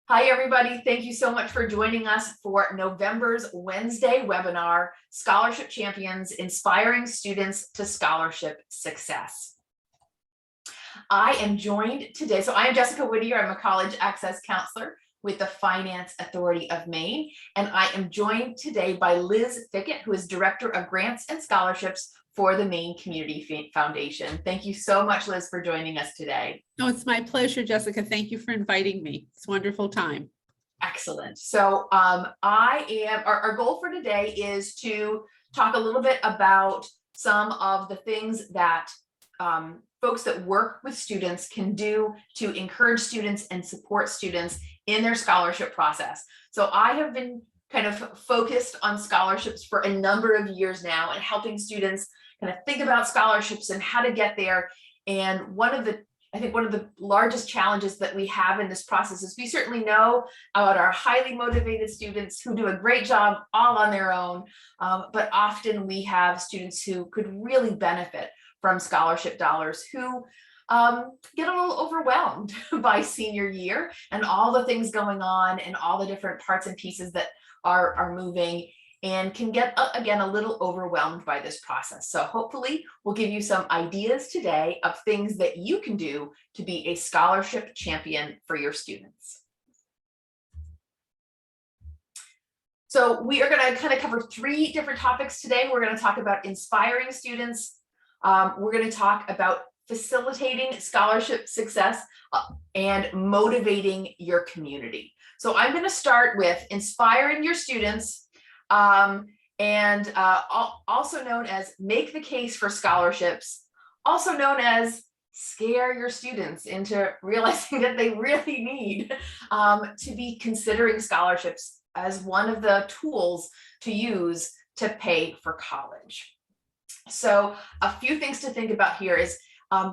Hi, everybody. Thank you so much for joining us for November's Wednesday webinar, Scholarship Champions, Inspiring Students to Scholarship Success. I am joined today, so I am Jessica Whittier. I'm a college access counselor with the Finance Authority of Maine, and I am joined today by Liz Fickett, who is Director of Grants and Scholarships for the Maine Community Foundation. Thank you so much, Liz, for joining us today. No, it's my pleasure, Jessica. Thank you for inviting me. It's a wonderful time. Excellent. So our goal for today is to talk a little bit about some of the things that folks that work with students can do to encourage students and support students in their scholarship process. So I have been kind of focused on scholarships for a number of years now and helping students kind of think about scholarships and how to get there. And I think one of the largest challenges that we have in this process is we certainly know about our highly motivated students who do a great job all on their own, but often we have students who could really benefit from scholarship dollars who get a little overwhelmed by senior year and all the things going on and all the different parts and pieces that are moving, and can get, again, a little overwhelmed by this process. So hopefully we'll give you some ideas today of things that you can do to be a scholarship champion for your students. So we are going to kind of cover three different topics today. We're going to talk about inspiring students. We're going to talk about facilitating scholarship success and motivating your community. So I'm going to start with inspiring your students, and also known as make the case for scholarships, also known as scare your students into realizing that they really need to be considering scholarships as one of the tools to use to pay for college. So a few things to think about here is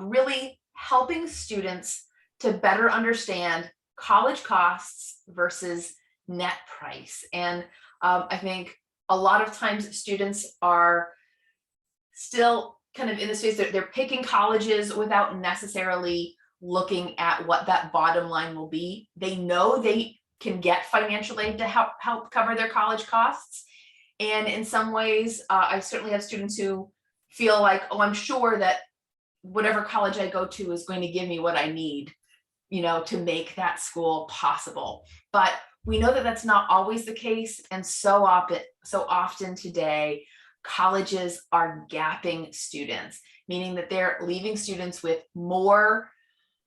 really helping students to better understand college costs versus net price. And I think a lot of times students are still kind of in this phase, they're picking colleges without necessarily looking at what that bottom line will be. They know they can get financial aid to help cover their college costs. And in some ways, I certainly have students who feel like, oh, I'm sure that whatever college I go to is going to give me what I need, to make that school possible. But we know that that's not always the case. And so often today, colleges are gapping students, meaning that they're leaving students with more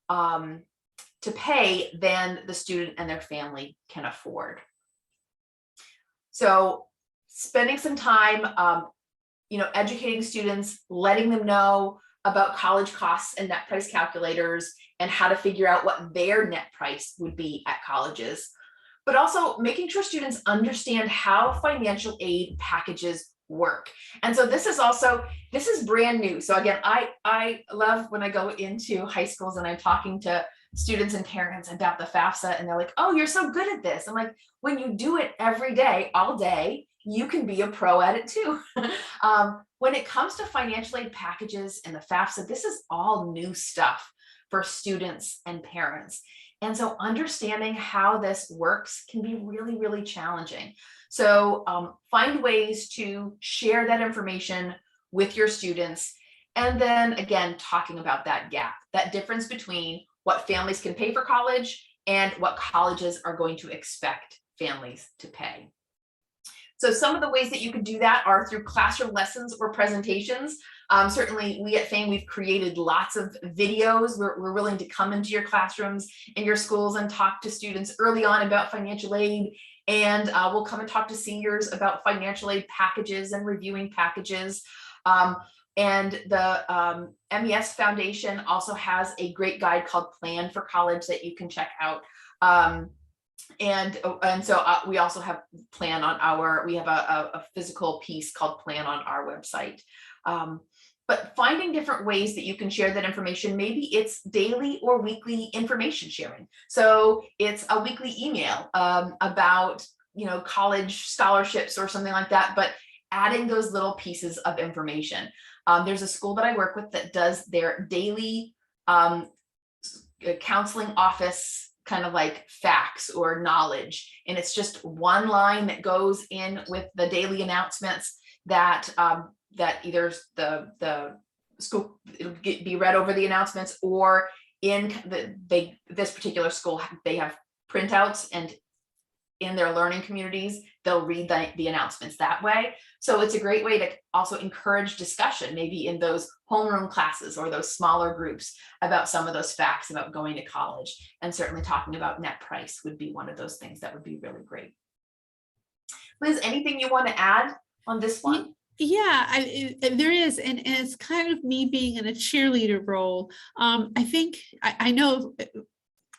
to pay than the student and their family can afford. So spending some time, educating students, letting them know about college costs and net price calculators and how to figure out what their net price would be at colleges, but also making sure students understand how financial aid packages work. And so this is brand new. So again, I love when I go into high schools and I'm talking to students and parents about the FAFSA, and they're like, oh, you're so good at this. I'm like, when you do it every day, all day, you can be a pro at it too. When it comes to financial aid packages and the FAFSA, this is all new stuff for students and parents. And so understanding how this works can be really, really challenging. So find ways to share that information with your students. And then again, talking about that gap, that difference between what families can pay for college and what colleges are going to expect families to pay. So some of the ways that you could do that are through classroom lessons or presentations. Certainly we at FAME, we've created lots of videos. We're willing to come into your classrooms and your schools and talk to students early on about financial aid. And we'll come and talk to seniors about financial aid packages and reviewing packages. And the MES Foundation also has a great guide called Plan for College that you can check out. And so we also have Plan on we have a physical piece called Plan on our website. But finding different ways that you can share that information, maybe it's daily or weekly information sharing. So it's a weekly email about, college scholarships or something like that, but adding those little pieces of information. There's a school that I work with that does their daily counseling office kind of like facts or knowledge. And it's just one line that goes in with the daily announcements that that either the school, it'll be read over the announcements, or in this particular school, they have printouts, and in their learning communities, they'll read the announcements that way. So it's a great way to also encourage discussion, maybe in those homeroom classes or those smaller groups, about some of those facts about going to college. And certainly talking about net price would be one of those things that would be really great. Liz, anything you want to add on this one? Yeah, there is, and it's kind of me being in a cheerleader role. I think I know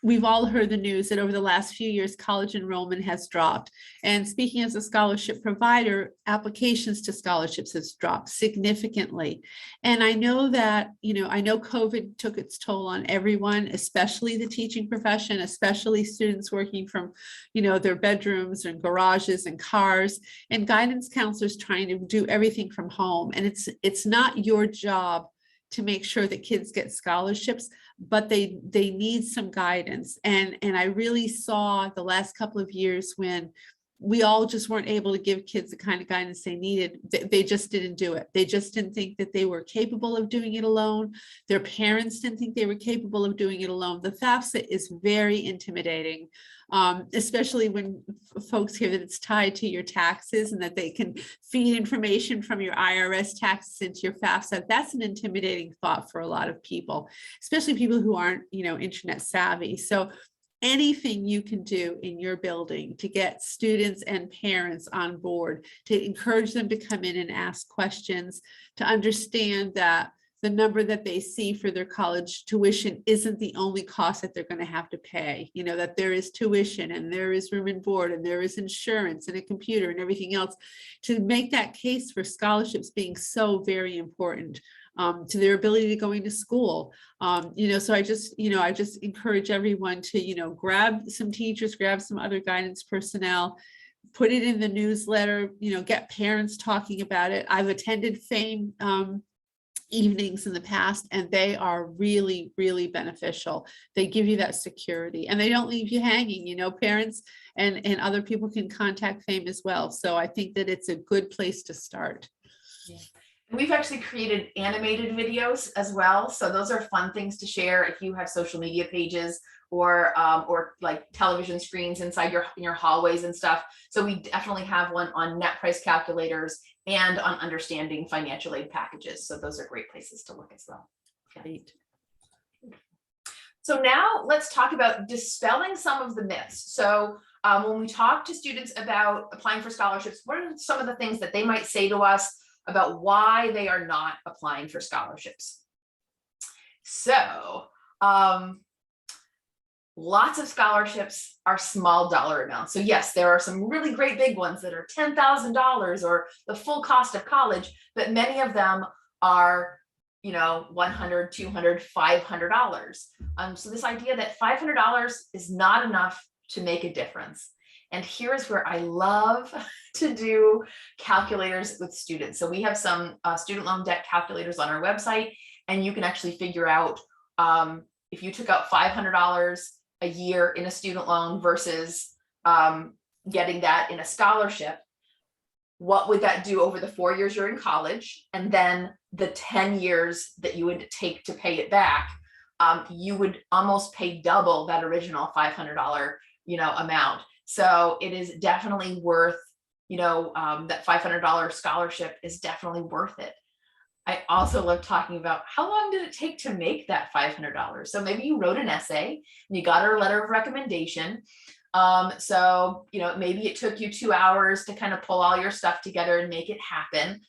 we've all heard the news that over the last few years, college enrollment has dropped. And speaking as a scholarship provider, applications to scholarships has dropped significantly. And I know that, I know COVID took its toll on everyone, especially the teaching profession, especially students working from, their bedrooms and garages and cars, and guidance counselors trying to do everything from home. And it's not your job to make sure that kids get scholarships, but they need some guidance. And I really saw the last couple of years when we all just weren't able to give kids the kind of guidance they needed. They just didn't do it. They just didn't think that they were capable of doing it alone. Their parents didn't think they were capable of doing it alone. The FAFSA is very intimidating, especially when folks hear that it's tied to your taxes and that they can feed information from your IRS taxes into your FAFSA. That's an intimidating thought for a lot of people, especially people who aren't, internet savvy. So anything you can do in your building to get students and parents on board, to encourage them to come in and ask questions, to understand that the number that they see for their college tuition isn't the only cost that they're going to have to pay, that there is tuition and there is room and board and there is insurance and a computer and everything else, to make that case for scholarships being so very important to their ability to going to school. So I just encourage everyone to, grab some teachers, grab some other guidance personnel, put it in the newsletter, get parents talking about it. I've attended FAME evenings in the past, and they are really, really beneficial. They give you that security and they don't leave you hanging. Parents and other people can contact FAME as well. So I think that it's a good place to start. Yeah. We've actually created animated videos as well. So those are fun things to share if you have social media pages or like television screens inside your hallways and stuff. So we definitely have one on net price calculators and on understanding financial aid packages. So those are great places to look as well. Great. So now let's talk about dispelling some of the myths. So when we talk to students about applying for scholarships, what are some of the things that they might say to us about why they are not applying for scholarships? So lots of scholarships are small dollar amounts. So yes, there are some really great big ones that are $10,000 or the full cost of college, but many of them are, $100, $200, $500. So this idea that $500 is not enough to make a difference. And here's where I love to do calculators with students. So we have some student loan debt calculators on our website, and you can actually figure out if you took out $500 a year in a student loan versus getting that in a scholarship, what would that do over the 4 years you're in college? And then the 10 years that you would take to pay it back, you would almost pay double that original $500 amount. So it is definitely worth, that $500 scholarship is definitely worth it. I also love talking about how long did it take to make that $500? So maybe you wrote an essay and you got a letter of recommendation. So, maybe it took you 2 hours to kind of pull all your stuff together and make it happen.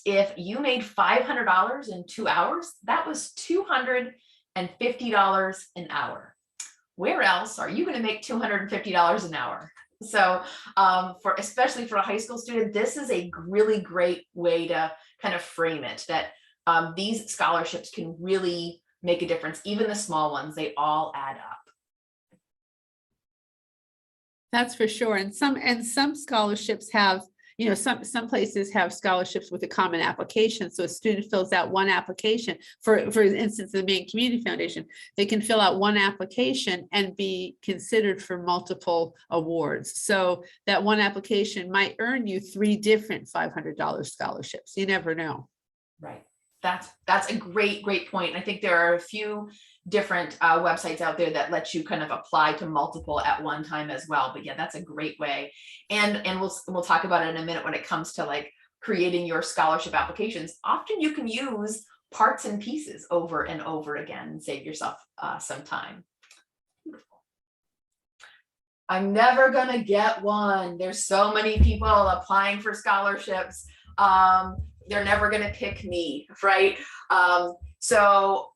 If you made $500 in 2 hours, that was $250 an hour. Where else are you going to make $250 an hour? So especially for a high school student, this is a really great way to kind of frame it, that these scholarships can really make a difference. Even the small ones, they all add up. That's for sure. And some scholarships have, some places have scholarships with a common application. So a student fills out one application, for instance, the Maine Community Foundation, they can fill out one application and be considered for multiple awards. So that one application might earn you 3 different $500 scholarships. You never know. Right. That's a great point. I think there are a few different websites out there that let you kind of apply to multiple at one time as well. But yeah, that's a great way. And we'll talk about it in a minute when it comes to like creating your scholarship applications. Often you can use parts and pieces over and over again and save yourself some time. I'm never gonna get one. There's so many people applying for scholarships. They're never gonna pick me, right? So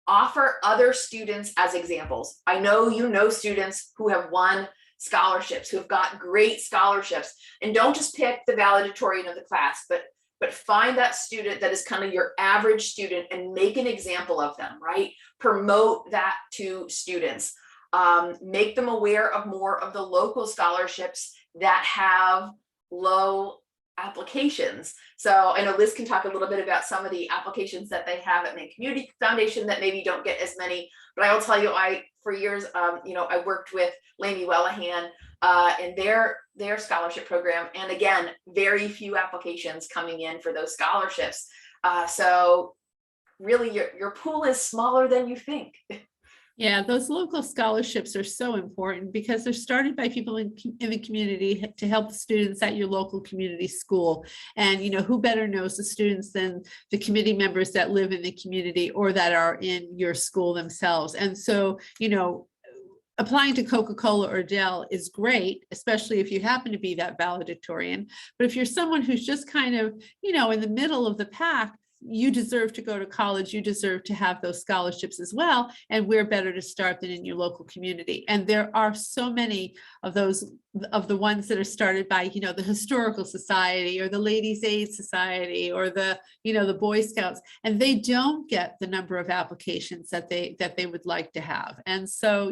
offer other students as examples. I know you know students who have won scholarships, who have got great scholarships, and don't just pick the valedictorian of the class, but find that student that is kind of your average student and make an example of them, right? Promote that to students. Make them aware of more of the local scholarships that have low applications. So I know Liz can talk a little bit about some of the applications that they have at Maine Community Foundation that maybe don't get as many, but I will tell you, for years, I worked with Lainey Wellahan in their scholarship program. And again, very few applications coming in for those scholarships. So really your pool is smaller than you think. Yeah, those local scholarships are so important because they're started by people in the community to help the students at your local community school. And, who better knows the students than the committee members that live in the community or that are in your school themselves. And so, applying to Coca-Cola or Dell is great, especially if you happen to be that valedictorian. But if you're someone who's just kind of, in the middle of the pack, you deserve to go to college, you deserve to have those scholarships as well. And we're better to start than in your local community. And there are so many of those, of the ones that are started by, the Historical Society or the Ladies Aid Society or the Boy Scouts, and they don't get the number of applications that they would like to have. And so,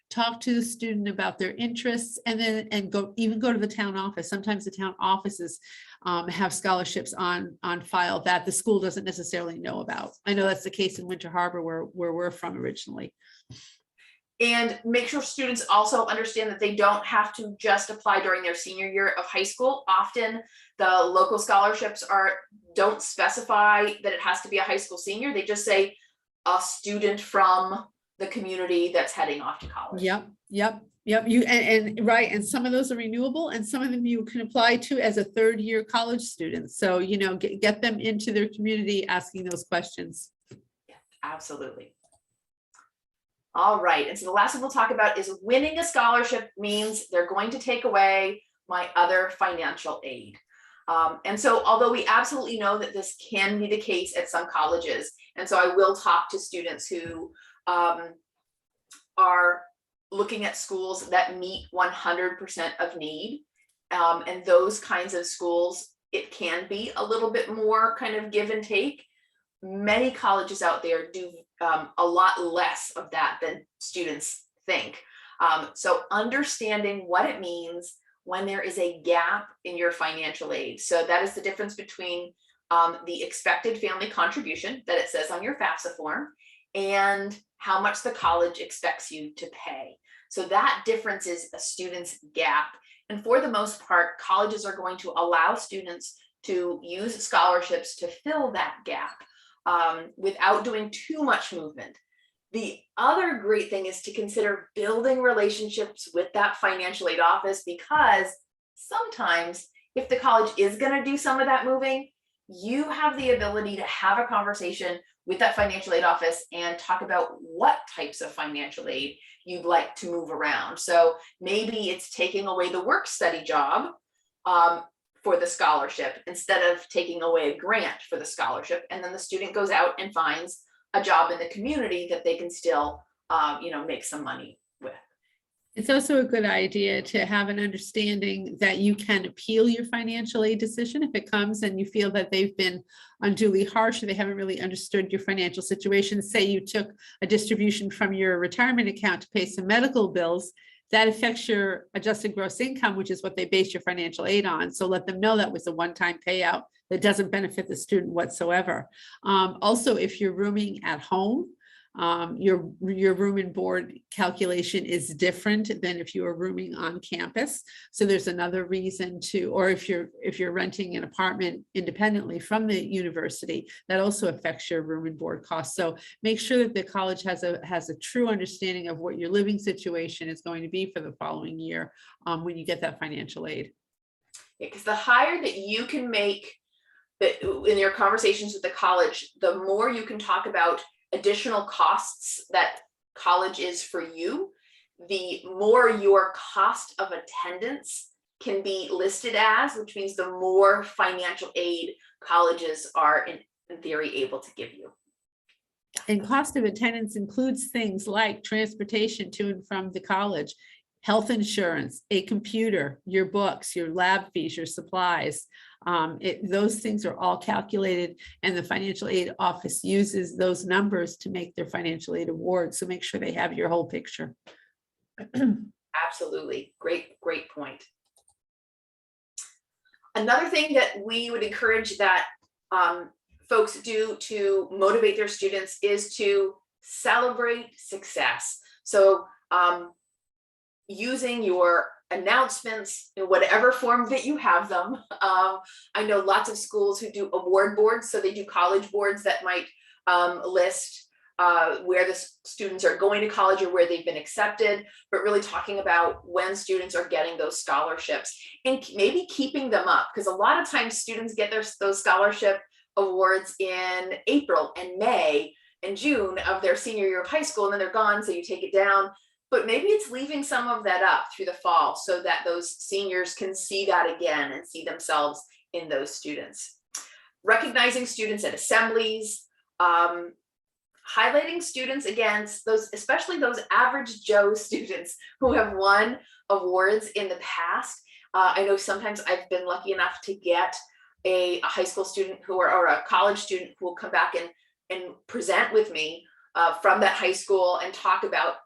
talk to the student about their interests and go to the town office. Sometimes the town offices have scholarships on file that the school doesn't necessarily know about. I know that's the case in Winter Harbor where we're from originally. And make sure students also understand that they don't have to just apply during their senior year of high school. Often the local scholarships don't specify that it has to be a high school senior. They just say a student from the community that's heading off to college. Yep. You and right. And some of those are renewable and some of them you can apply to as a 3rd year college student. So, get them into their community asking those questions. Yeah, absolutely. All right. And so the last one we'll talk about is winning a scholarship means they're going to take away my other financial aid. And so although we absolutely know that this can be the case at some colleges, and so I will talk to students who are looking at schools that meet 100% of need. And those kinds of schools, it can be a little bit more kind of give and take. Many colleges out there do a lot less of that than students think. So understanding what it means when there is a gap in your financial aid. So that is the difference between the expected family contribution that it says on your FAFSA form and how much the college expects you to pay. So that difference is a student's gap. And for the most part, colleges are going to allow students to use scholarships to fill that gap without doing too much movement. The other great thing is to consider building relationships with that financial aid office, because sometimes if the college is going to do some of that moving, you have the ability to have a conversation with that financial aid office and talk about what types of financial aid you'd like to move around. So maybe it's taking away the work study job for the scholarship instead of taking away a grant for the scholarship. And then the student goes out and finds a job in the community that they can still, make some money with. It's also a good idea to have an understanding that you can appeal your financial aid decision if it comes and you feel that they've been unduly harsh or they haven't really understood your financial situation. Say you took a distribution from your retirement account to pay some medical bills. that affects your adjusted gross income, which is what they base your financial aid on. So let them know that was a one-time payout that doesn't benefit the student whatsoever. Also, if you're rooming at home, your room and board calculation is different than if you are rooming on campus. So there's another reason to, or if you're renting an apartment independently from the university, that also affects your room and board costs. So make sure that the college has a true understanding of what your living situation is going to be for the following year when you get that financial aid. Because the higher that you can make in your conversations with the college, the more you can talk about additional costs that college is for you, the more your cost of attendance can be listed as, which means the more financial aid colleges are in theory able to give you. And cost of attendance includes things like transportation to and from the college, health insurance, a computer, your books, your lab fees, your supplies. Those things are all calculated, and the financial aid office uses those numbers to make their financial aid awards. So make sure they have your whole picture. Absolutely. Great point. Another thing that we would encourage that folks do to motivate their students is to celebrate success. So using your announcements in whatever form that you have them. I know lots of schools who do award boards. So they do college boards that might list where the students are going to college or where they've been accepted, but really talking about when students are getting those scholarships and maybe keeping them up. Because a lot of times students get those scholarship awards in April and May and June of their senior year of high school, and then they're gone. So you take it down. But maybe it's leaving some of that up through the fall so that those seniors can see that again and see themselves in those students. Recognizing students at assemblies, highlighting students against those, especially those average Joe students who have won awards in the past. I know sometimes I've been lucky enough to get a high school student or a college student who will come back and present with me from that high school and talk about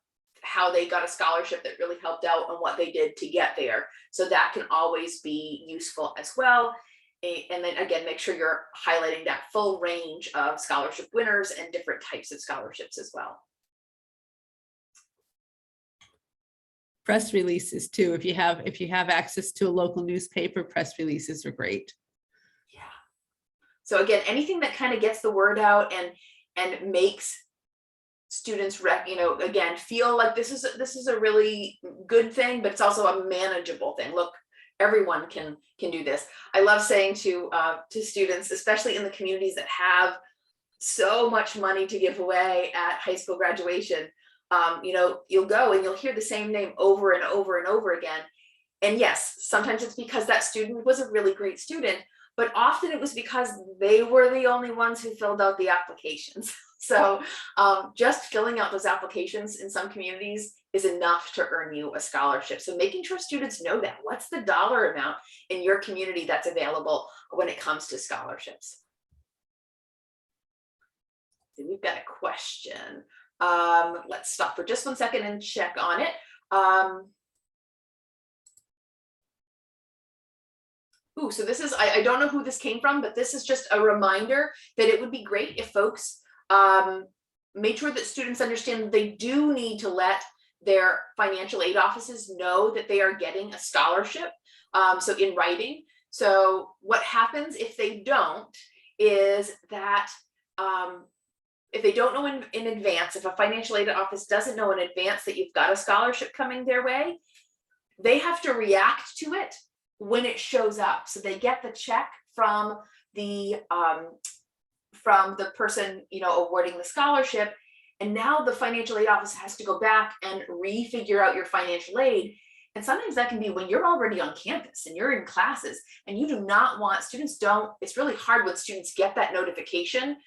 how they got a scholarship that really helped out and what they did to get there. So that can always be useful as well. And then again, make sure you're highlighting that full range of scholarship winners and different types of scholarships as well. Press releases too. If you have access to a local newspaper, press releases are great. Yeah. So again, anything that kind of gets the word out and makes students, again, feel like this is a really good thing, but it's also a manageable thing. Look, everyone can do this. I love saying to students, especially in the communities that have so much money to give away at high school graduation, you'll go and you'll hear the same name over and over and over again. And yes, sometimes it's because that student was a really great student, but often it was because they were the only ones who filled out the applications. So just filling out those applications in some communities is enough to earn you a scholarship. So making sure students know that. What's the dollar amount in your community that's available when it comes to scholarships? So we've got a question. Let's stop for just 1 second and check on it. So this is, I don't know who this came from, but this is just a reminder that it would be great if folks made sure that students understand that they do need to let their financial aid offices know that they are getting a scholarship, so in writing. So what happens if they don't is that if they don't know in advance, if a financial aid office doesn't know in advance that you've got a scholarship coming their way, they have to react to it when it shows up. So they get the check from the person, awarding the scholarship. And now the financial aid office has to go back and refigure out your financial aid. And sometimes that can be when you're already on campus and you're in classes and you do not want, it's really hard when students get that notification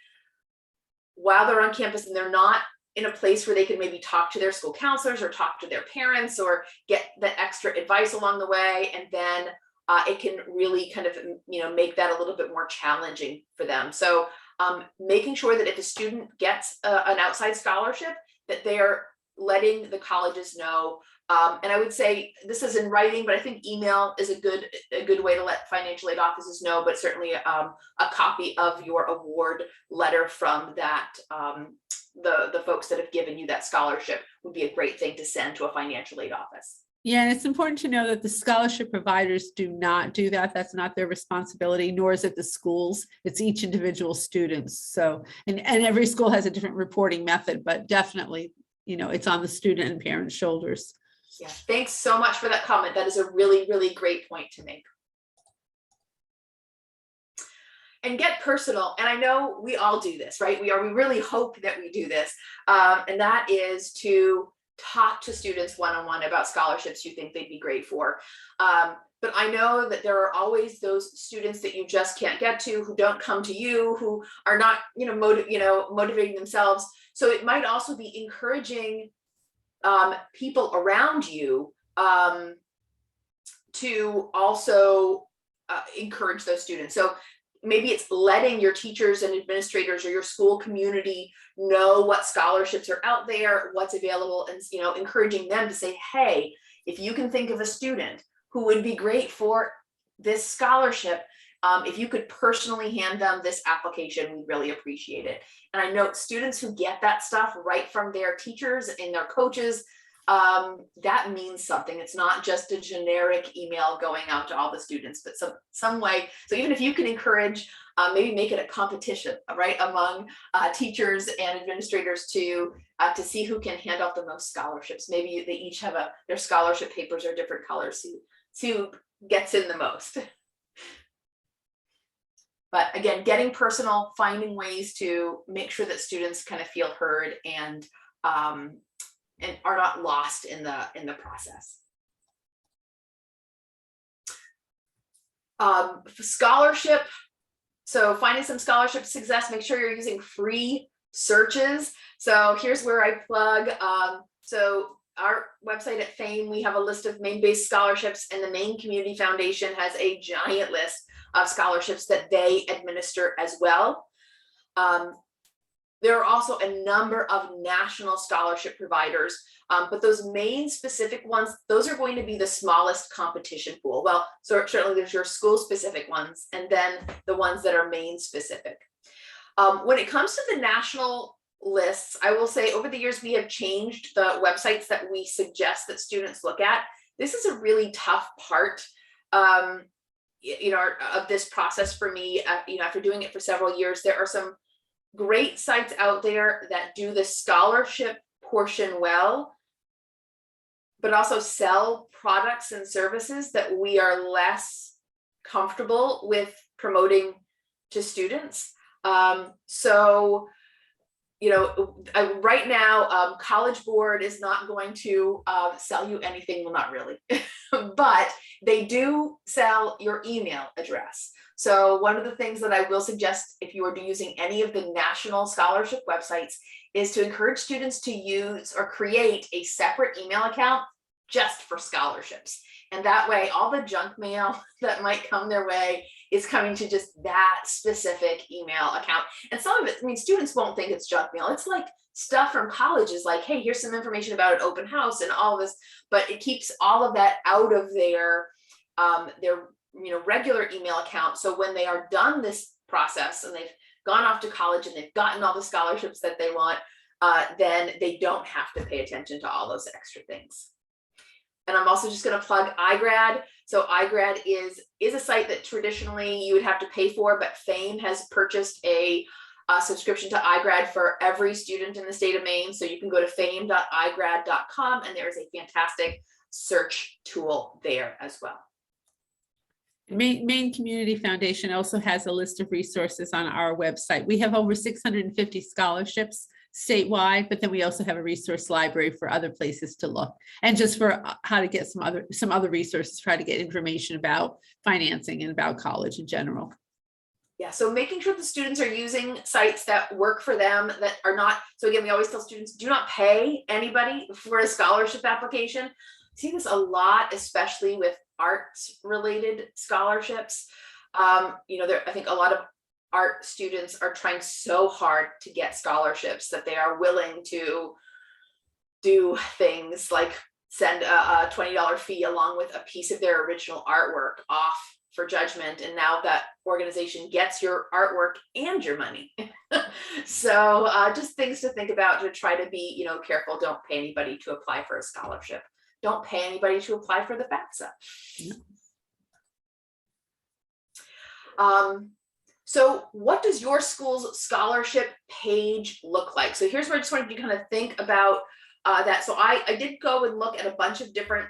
while they're on campus and they're not in a place where they can maybe talk to their school counselors or talk to their parents or get that extra advice along the way. And then it can really kind of, make that a little bit more challenging for them. So making sure that if a student gets an outside scholarship, that they are letting the colleges know. And I would say this is in writing, but I think email is a good way to let financial aid offices know, but certainly a copy of your award letter from that, the folks that have given you that scholarship would be a great thing to send to a financial aid office. Yeah, and it's important to know that the scholarship providers do not do that. That's not their responsibility, nor is it the schools. It's each individual students. So, and every school has a different reporting method, but definitely, it's on the student and parent shoulders. Yeah, thanks so much for that comment. That is a really, really great point to make. And get personal. And I know we all do this, right? We really hope that we do this. And that is to talk to students one-on-one about scholarships you think they'd be great for. But I know that there are always those students that you just can't get to, who don't come to you, who are not, motivating themselves. So it might also be encouraging people around you to also encourage those students. So maybe it's letting your teachers and administrators or your school community know what scholarships are out there, what's available, and encouraging them to say, hey, if you can think of a student who would be great for this scholarship, if you could personally hand them this application, we'd really appreciate it. And I know students who get that stuff right from their teachers and their coaches, that means something. It's not just a generic email going out to all the students, but some way. So even if you can encourage, maybe make it a competition, right, among teachers and administrators to see who can hand out the most scholarships. Maybe they each have their scholarship papers are different colors. See who gets in the most. But again, getting personal, finding ways to make sure that students kind of feel heard and are not lost in the process. Scholarship. So finding some scholarship success, make sure you're using free searches. So here's where I plug. So our website at FAME, we have a list of Maine-based scholarships, and the Maine Community Foundation has a giant list of scholarships that they administer as well. There are also a number of national scholarship providers, but those Maine specific ones, those are going to be the smallest competition pool. Well, so certainly there's your school specific ones, and then the ones that are Maine specific. When it comes to the national lists, I will say over the years, we have changed the websites that we suggest that students look at. This is a really tough part of this process for me. After doing it for several years, there are some great sites out there that do the scholarship portion well, but also sell products and services that we are less comfortable with promoting to students. Right now, College Board is not going to sell you anything. Well, not really, but they do sell your email address. So one of the things that I will suggest if you are using any of the national scholarship websites is to encourage students to use or create a separate email account just for scholarships. And that way, all the junk mail that might come their way is coming to just that specific email account. And some of it, students won't think it's junk mail. It's like stuff from colleges, like, hey, here's some information about an open house and all this, but it keeps all of that out of their regular email account. So when they are done this process and they've gone off to college and they've gotten all the scholarships that they want, then they don't have to pay attention to all those extra things. And I'm also just going to plug iGrad. So iGrad is a site that traditionally you would have to pay for, but FAME has purchased a subscription to iGrad for every student in the state of Maine. So you can go to fame.igrad.com, and there is a fantastic search tool there as well. Maine Community Foundation also has a list of resources on our website. We have over 650 scholarships statewide, but then we also have a resource library for other places to look, and just for how to get some other resources, try to get information about financing and about college in general. Yeah, so making sure the students are using sites that work for them, that are not, so again, we always tell students, do not pay anybody for a scholarship application. I see this a lot, especially with arts related scholarships. I think a lot of art students are trying so hard to get scholarships that they are willing to do things like send a $20 fee along with a piece of their original artwork off for judgment. And now that organization gets your artwork and your money. So just things to think about, to try to be, careful. Don't pay anybody to apply for a scholarship. Don't pay anybody to apply for the FAFSA. So what does your school's scholarship page look like? So here's where I just wanted you to kind of think about that. So I did go and look at a bunch of different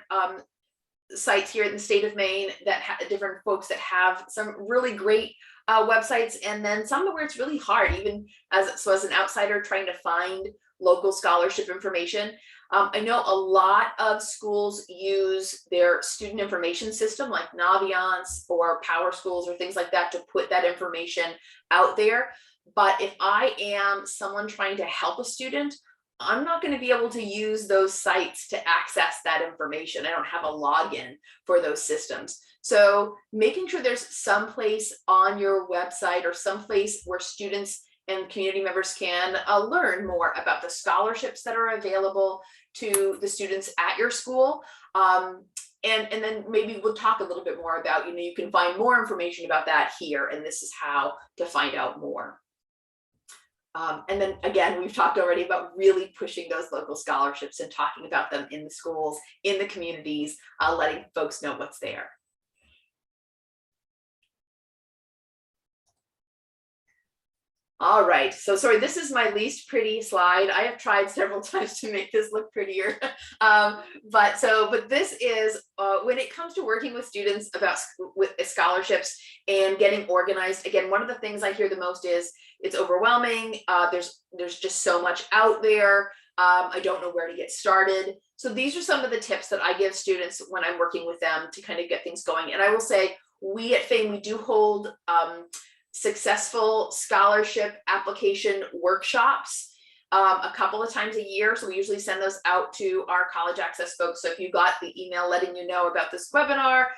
sites here in the state of Maine that different folks that have some really great websites, and then some where it's really hard, even as an outsider trying to find local scholarship information. I know a lot of schools use their student information system like Naviance or Power Schools or things like that to put that information out there. But if I am someone trying to help a student, I'm not going to be able to use those sites to access that information. I don't have a login for those systems. So making sure there's some place on your website or some place where students and community members can learn more about the scholarships that are available to the students at your school. And then maybe we'll talk a little bit more about, you can find more information about that here, and this is how to find out more. And then again, we've talked already about really pushing those local scholarships and talking about them in the schools, in the communities, letting folks know what's there. All right, so sorry, this is my least pretty slide. I have tried several times to make this look prettier. But this is when it comes to working with students with scholarships and getting organized. Again, one of the things I hear the most is it's overwhelming. There's just so much out there. I don't know where to get started. So these are some of the tips that I give students when I'm working with them to kind of get things going. And I will say, we at FAME, we do hold successful scholarship application workshops a couple of times a year. So we usually send those out to our college access folks. So if you got the email letting you know about this webinar,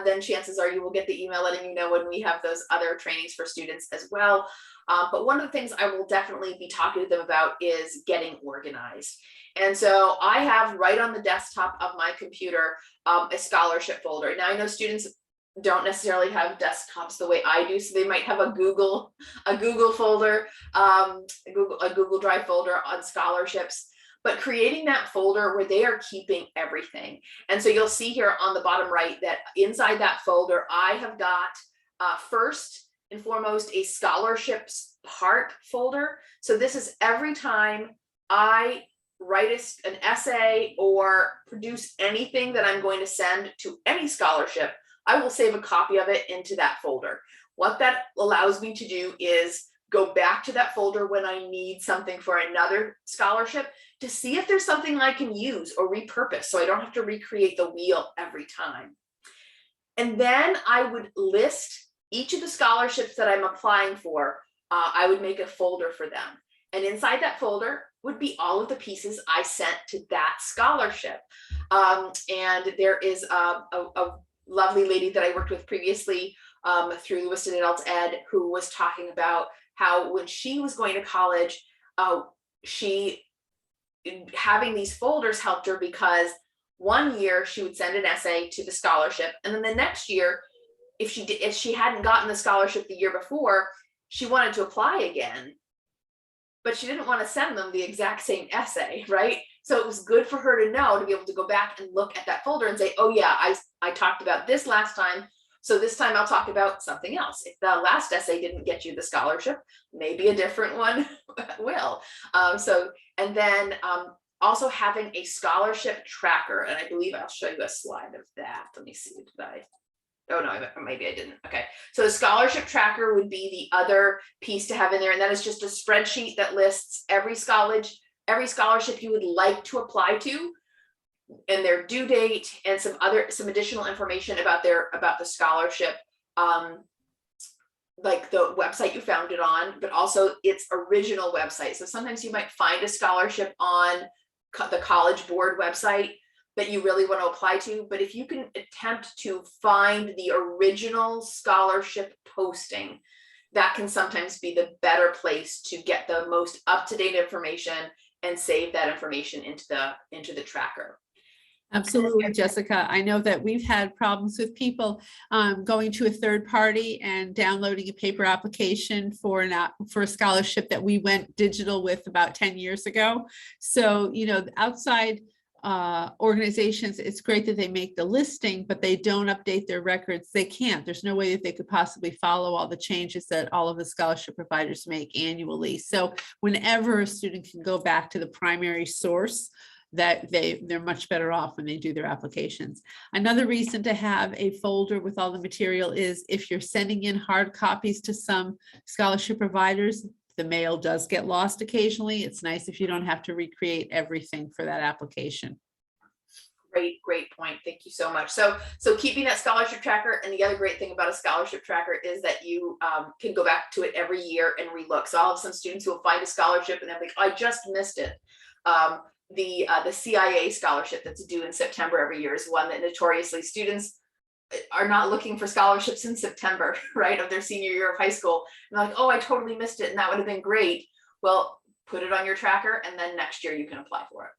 then chances are you will get the email letting you know when we have those other trainings for students as well. But one of the things I will definitely be talking to them about is getting organized. And so I have right on the desktop of my computer a scholarship folder. Now I know students don't necessarily have desktops the way I do, so they might have a Google folder, a Google Drive folder on scholarships, but creating that folder where they are keeping everything. And so you'll see here on the bottom right that inside that folder, I have got first and foremost a scholarships part folder. So this is every time I write an essay or produce anything that I'm going to send to any scholarship, I will save a copy of it into that folder. What that allows me to do is go back to that folder when I need something for another scholarship to see if there's something I can use or repurpose, so I don't have to recreate the wheel every time. And then I would list each of the scholarships that I'm applying for. I would make a folder for them. And inside that folder would be all of the pieces I sent to that scholarship. And there is a lovely lady that I worked with previously through Lewiston Adult Ed, who was talking about how when she was going to college, having these folders helped her, because one year she would send an essay to the scholarship, and then the next year, if she hadn't gotten the scholarship the year before, she wanted to apply again, but she didn't want to send them the exact same essay, right? So it was good for her to know, to be able to go back and look at that folder and say, oh yeah, I talked about this last time, so this time I'll talk about something else. If the last essay didn't get you the scholarship, maybe a different one will. And then also having a scholarship tracker, and I believe I'll show you a slide of that. Let me see, did I? Oh no, maybe I didn't. Okay, so the scholarship tracker would be the other piece to have in there, and that is just a spreadsheet that lists every scholarship you would like to apply to, and their due date, and some additional information about the scholarship, like the website you found it on, but also its original website. So sometimes you might find a scholarship on the College Board website that you really want to apply to, but if you can attempt to find the original scholarship posting, that can sometimes be the better place to get the most up-to-date information and save that information into the tracker. Absolutely, Jessica. I know that we've had problems with people going to a third party and downloading a paper application for a scholarship that we went digital with about 10 years ago. So, you know, outside organizations, it's great that they make the listing, but they don't update their records. They can't. There's no way that they could possibly follow all the changes that all of the scholarship providers make annually. So whenever a student can go back to the primary source, that they're much better off when they do their applications. Another reason to have a folder with all the material is if you're sending in hard copies to some scholarship providers, the mail does get lost occasionally. It's nice if you don't have to recreate everything for that application. Great point. Thank you so much. So keeping that scholarship tracker, and the other great thing about a scholarship tracker is that you can go back to it every year and relook. So I'll have some students who will find a scholarship and they're like, I just missed it. The CIA scholarship that's due in September every year is one that notoriously students are not looking for scholarships in September, right, of their senior year of high school. And they're like, oh, I totally missed it, and that would have been great. Well, put it on your tracker, and then next year you can apply for it.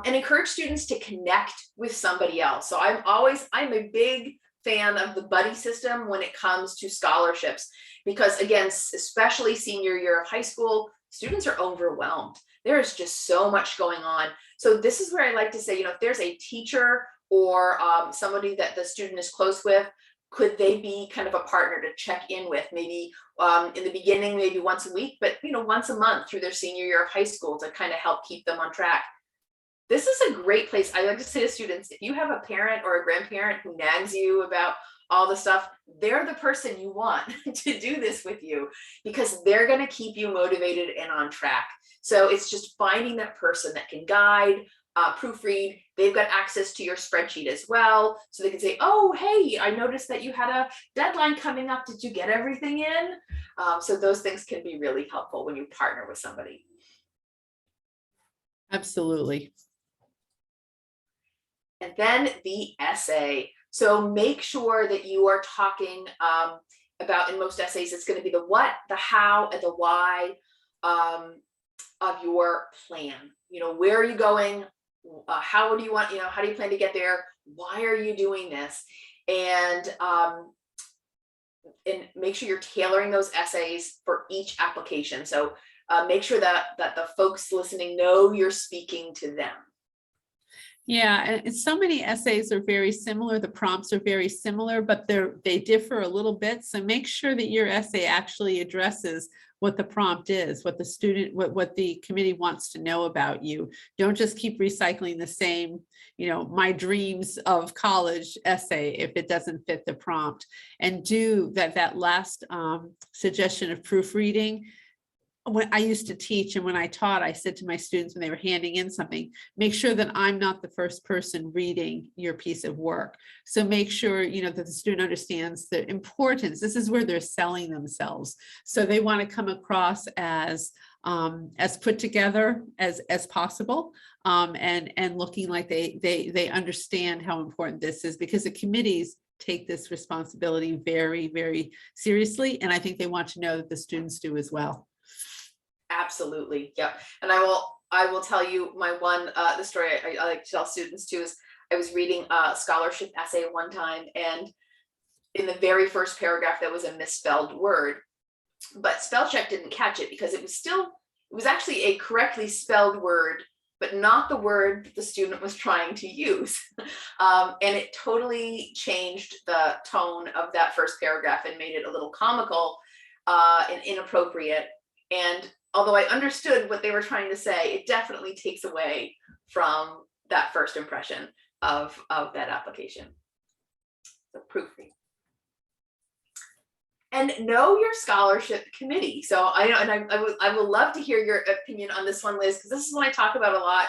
And encourage students to connect with somebody else. So I'm a big fan of the buddy system when it comes to scholarships, because again, especially senior year of high school, students are overwhelmed. There is just so much going on. So this is where I like to say, you know, if there's a teacher or somebody that the student is close with, could they be kind of a partner to check in with, maybe in the beginning, maybe once a week, but you know, once a month through their senior year of high school to kind of help keep them on track. This is a great place. I like to say to students, if you have a parent or a grandparent who nags you about all the stuff, they're the person you want to do this with you, because they're going to keep you motivated and on track. So it's just finding that person that can guide, proofread. They've got access to your spreadsheet as well. So they can say, oh, hey, I noticed that you had a deadline coming up. Did you get everything in? So those things can be really helpful when you partner with somebody. Absolutely. And then the essay. So make sure that you are talking about, in most essays, it's going to be the what, the how, and the why of your plan. You know, where are you going? How do you want, you know, how do you plan to get there? Why are you doing this? And make sure you're tailoring those essays for each application. So make sure that the folks listening know you're speaking to them. Yeah, and so many essays are very similar. The prompts are very similar, but they differ a little bit. So make sure that your essay actually addresses what the prompt is, what the student, what the committee wants to know about you. Don't just keep recycling the same, you know, my dreams of college essay if it doesn't fit the prompt. And do that last suggestion of proofreading. When I used to teach and when I taught, I said to my students when they were handing in something, make sure that I'm not the first person reading your piece of work. So make sure, you know, that the student understands the importance. This is where they're selling themselves. So they want to come across as put together as possible, and looking like they understand how important this is, because the committees take this responsibility very, very seriously. And I think they want to know that the students do as well. Absolutely. Yep. And I will tell you my one, the story I like to tell students too is I was reading a scholarship essay one time, and in the very first paragraph, there was a misspelled word, but spell check didn't catch it because it was actually a correctly spelled word, but not the word that the student was trying to use. And it totally changed the tone of that first paragraph and made it a little comical and inappropriate. And although I understood what they were trying to say, it definitely takes away from that first impression of that application. So proofread. And know your scholarship committee. So I would love to hear your opinion on this one, Liz, because this is what I talk about a lot.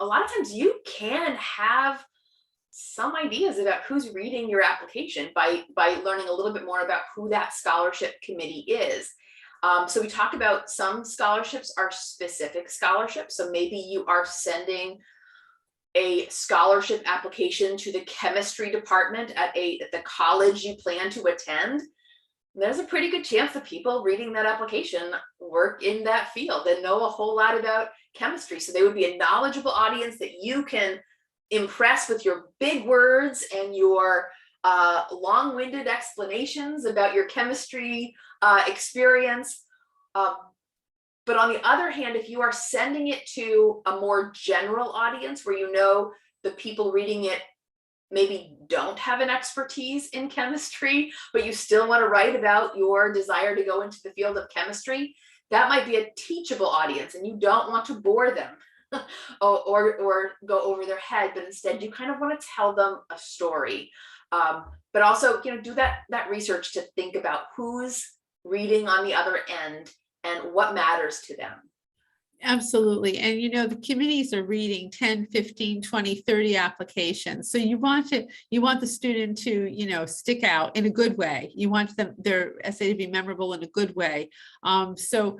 A lot of times you can have some ideas about who's reading your application by learning a little bit more about who that scholarship committee is. So we talk about some scholarships are specific scholarships. So maybe you are sending a scholarship application to the chemistry department at the college you plan to attend. there's a pretty good chance the people reading that application work in that field and know a whole lot about chemistry. So they would be a knowledgeable audience that you can impress with your big words and your long-winded explanations about your chemistry experience. But on the other hand, if you are sending it to a more general audience where you know the people reading it maybe don't have an expertise in chemistry, but you still want to write about your desire to go into the field of chemistry, that might be a teachable audience and you don't want to bore them or go over their head, but instead you kind of want to tell them a story. But also, do that research to think about who's reading on the other end and what matters to them. Absolutely. And the committees are reading 10, 15, 20, 30 applications. So you want the student to, stick out in a good way. You want their essay to be memorable in a good way. So,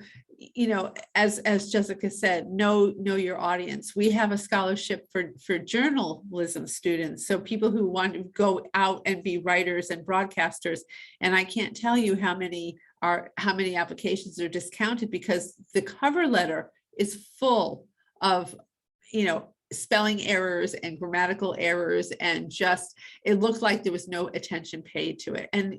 as Jessica said, know your audience. We have a scholarship for journalism students. So people who want to go out and be writers and broadcasters. And I can't tell you how many applications are discounted because the cover letter is full of, spelling errors and grammatical errors, and just, it looked like there was no attention paid to it. And,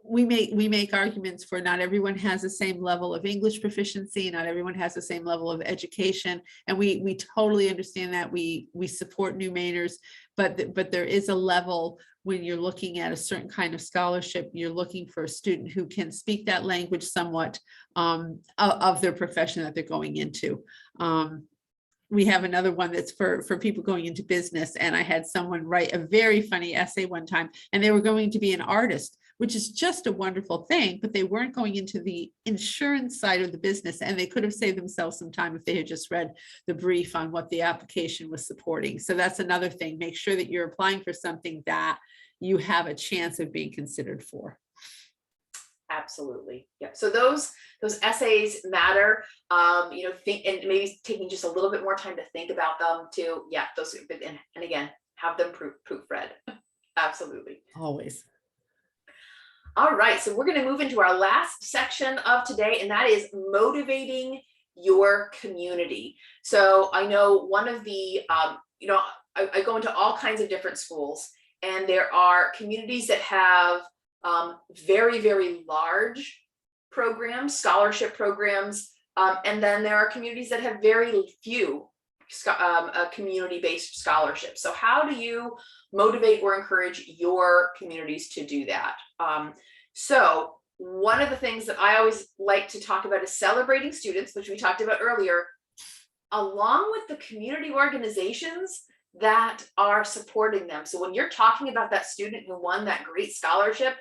we make arguments for not everyone has the same level of English proficiency, not everyone has the same level of education. And we totally understand that. We support new Mainers, but there is a level when you're looking at a certain kind of scholarship, you're looking for a student who can speak that language somewhat of their profession that they're going into. We have another one that's for people going into business. And I had someone write a very funny essay one time, and they were going to be an artist, which is just a wonderful thing, but they weren't going into the insurance side of the business, and they could have saved themselves some time if they had just read the brief on what the application was supporting. So that's another thing. Make sure that you're applying for something that you have a chance of being considered for. Absolutely. Yeah. So those essays matter. Think, and maybe taking just a little bit more time to think about them too. Yeah. Those, and again, have them proofread. Absolutely. Always. All right. So we're going to move into our last section of today, and that is motivating your community. So I know one of the, I go into all kinds of different schools, and there are communities that have very, very large programs, scholarship programs. And then there are communities that have very few community-based scholarships. So how do you motivate or encourage your communities to do that? So one of the things that I always like to talk about is celebrating students, which we talked about earlier, along with the community organizations that are supporting them. So when you're talking about that student who won that great scholarship,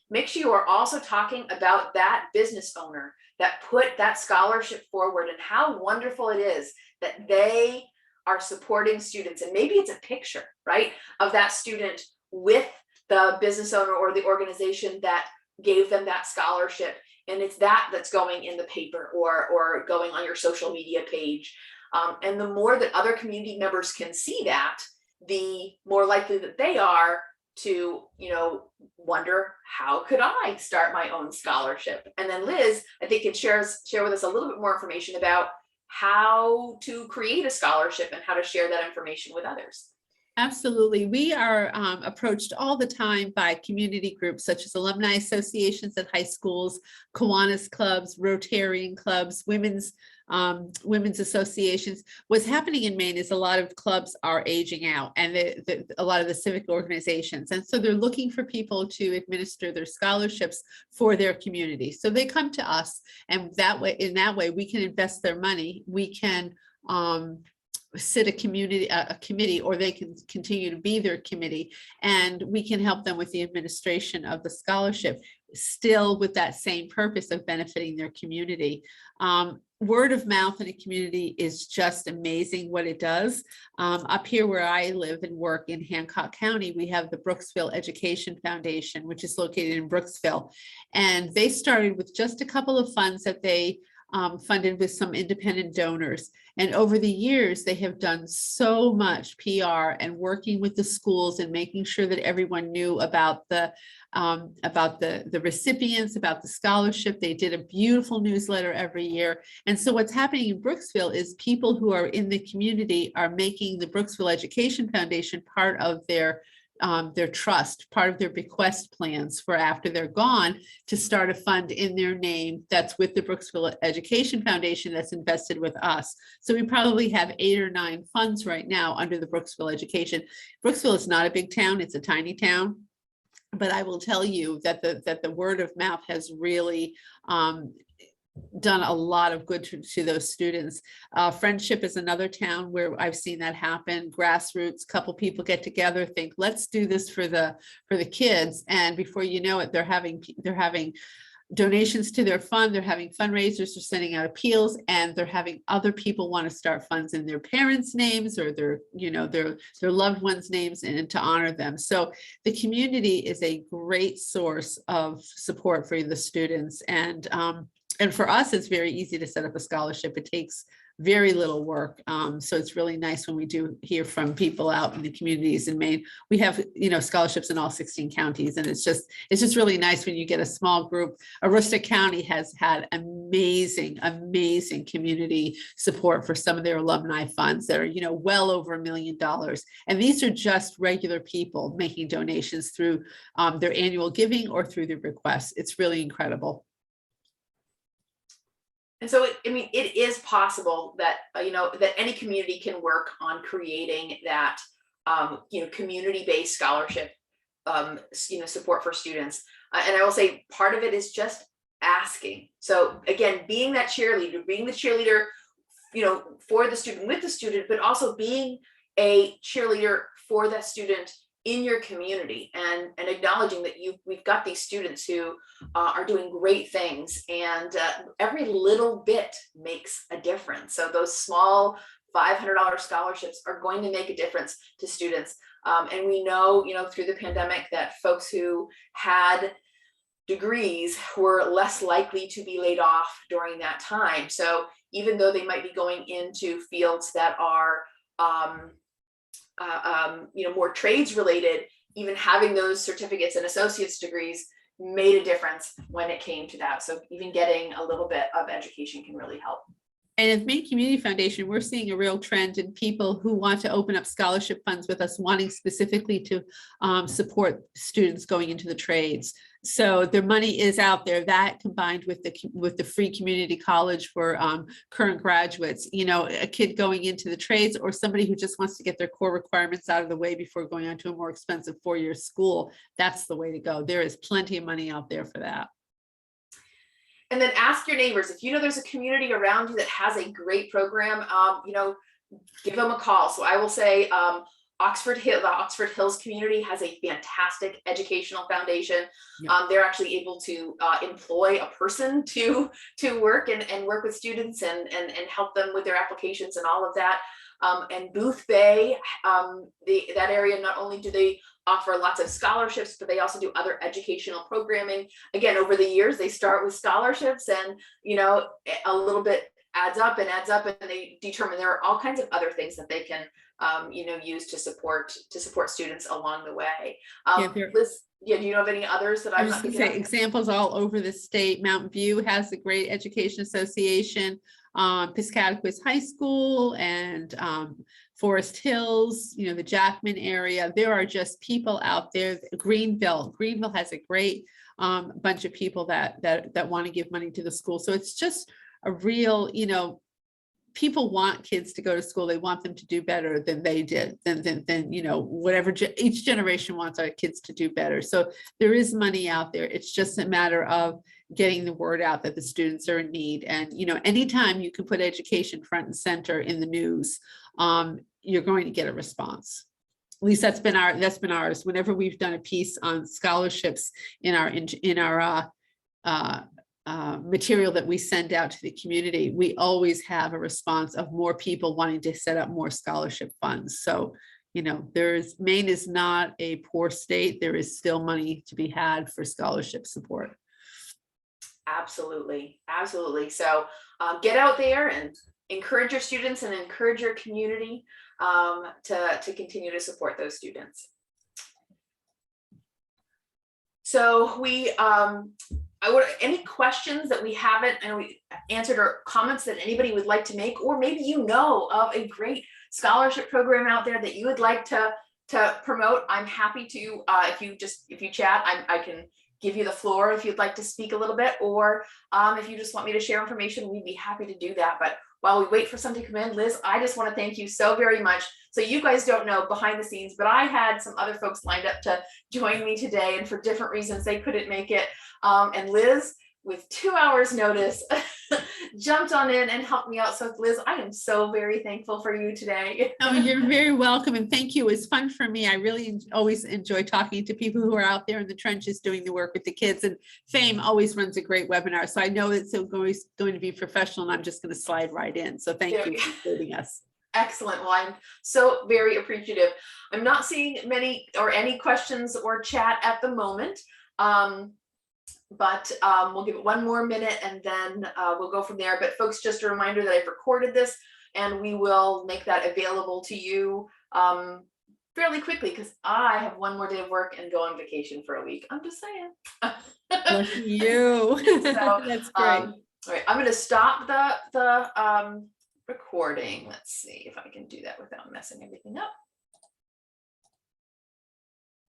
make sure you are also talking about that business owner that put that scholarship forward and how wonderful it is that they are supporting students. And maybe it's a picture, right, of that student with the business owner or the organization that gave them that scholarship. And it's that's going in the paper or going on your social media page. And the more that other community members can see that, the more likely that they are to, wonder, how could I start my own scholarship? And then Liz, I think, can share with us a little bit more information about how to create a scholarship and how to share that information with others. Absolutely. We are approached all the time by community groups such as alumni associations at high schools, Kiwanis clubs, Rotarian clubs, women's associations. What's happening in Maine is a lot of clubs are aging out, and a lot of the civic organizations. And so they're looking for people to administer their scholarships for their community. So they come to us, and in that way, we can invest their money. We can sit a committee, or they can continue to be their committee, and we can help them with the administration of the scholarship, still with that same purpose of benefiting their community. Word of mouth in a community is just amazing what it does. Up here where I live and work in Hancock County, we have the Brooksville Education Foundation, which is located in Brooksville. And they started with just a couple of funds that they funded with some independent donors. And over the years, they have done so much PR and working with the schools and making sure that everyone knew about the recipients, about the scholarship. They did a beautiful newsletter every year. And so what's happening in Brooksville is people who are in the community are making the Brooksville Education Foundation part of their trust, part of their bequest plans for after they're gone, to start a fund in their name that's with the Brooksville Education Foundation that's invested with us. So we probably have 8 or 9 funds right now under the Brooksville Education. Brooksville is not a big town, it's a tiny town. But I will tell you that the word of mouth has really done a lot of good to those students. Friendship is another town where I've seen that happen. Grassroots, couple people get together, think, let's do this for the kids, and before you know it, they're having donations to their fund, they're having fundraisers, they're sending out appeals, and they're having other people want to start funds in their parents' names or their loved ones' names, and to honor them. So the community is a great source of support for the students, and for us, it's very easy to set up a scholarship. It takes very little work. So it's really nice when we do hear from people out in the communities in Maine. We have, scholarships in all 16 counties, and it's just really nice when you get a small group. Aroostook County has had amazing community support for some of their alumni funds that are, well over $1 million. And these are just regular people making donations through their annual giving or through their requests. It's really incredible. And so, it is possible that, that any community can work on creating that, community-based scholarship, support for students. And I will say part of it is just asking. So again, being the cheerleader, for the student, with the student, but also being a cheerleader for that student in your community, and acknowledging that we've got these students who are doing great things, and every little bit makes a difference. So those small $500 scholarships are going to make a difference to students. And we know, through the pandemic, that folks who had degrees were less likely to be laid off during that time. So even though they might be going into fields that are more trades related, even having those certificates and associate's degrees made a difference when it came to that. So even getting a little bit of education can really help. And at Maine Community Foundation, we're seeing a real trend in people who want to open up scholarship funds with us, wanting specifically to support students going into the trades. So their money is out there. That combined with the free community college for current graduates, a kid going into the trades, or somebody who just wants to get their core requirements out of the way before going on to a more expensive 4-year school. That's the way to go. There is plenty of money out there for that. And then ask your neighbors. If there's a community around you that has a great program, give them a call. So I will say the Oxford Hills community has a fantastic educational foundation. Yeah. They're actually able to employ a person to work and work with students and help them with their applications and all of that. And Booth Bay, that area, not only do they offer lots of scholarships, but they also do other educational programming. Again, over the years, they start with scholarships, and a little bit adds up, and they determine there are all kinds of other things that they can use to support students along the way. Liz, do you know of any others that I'm not thinking of? Examples all over the state. Mountain View has a great education association. Piscataquis High School and Forest Hills, the Jackman area. There are just people out there. Greenville has a great bunch of people that want to give money to the school. So it's just a real, people want kids to go to school. They want them to do better than they did, than whatever each generation wants our kids to do better. So there is money out there. It's just a matter of getting the word out that the students are in need. And anytime you can put education front and center in the news, you're going to get a response. At least that's been ours. Whenever we've done a piece on scholarships in our material that we send out to the community, we always have a response of more people wanting to set up more scholarship funds. So, Maine is not a poor state. There is still money to be had for scholarship support. Absolutely. So get out there and encourage your students and encourage your community to continue to support those students. So any questions that we haven't and we answered, or comments that anybody would like to make, or maybe you know of a great scholarship program out there that you would like to promote, I'm happy to, if you chat, I can give you the floor if you'd like to speak a little bit, or if you just want me to share information, we'd be happy to do that. But while we wait for something to come in, Liz, I just want to thank you so very much. So you guys don't know behind the scenes, but I had some other folks lined up to join me today, and for different reasons they couldn't make it. And Liz, with 2 hours notice, jumped on in and helped me out. So Liz, I am so very thankful for you today. Oh, you're very welcome, and thank you. It's fun for me. I really always enjoy talking to people who are out there in the trenches doing the work with the kids, and FAME always runs a great webinar. So I know it's going to be professional, and I'm just going to slide right in. So thank you for including us. Excellent. Well, I'm so very appreciative. I'm not seeing many or any questions or chat at the moment. But we'll give it one more minute and then we'll go from there. But folks, just a reminder that I've recorded this and we will make that available to you fairly quickly, because I have one more day of work and go on vacation for a week. I'm just saying. Lucky you. So, that's great. All right, I'm going to stop the recording. Let's see if I can do that without messing everything up.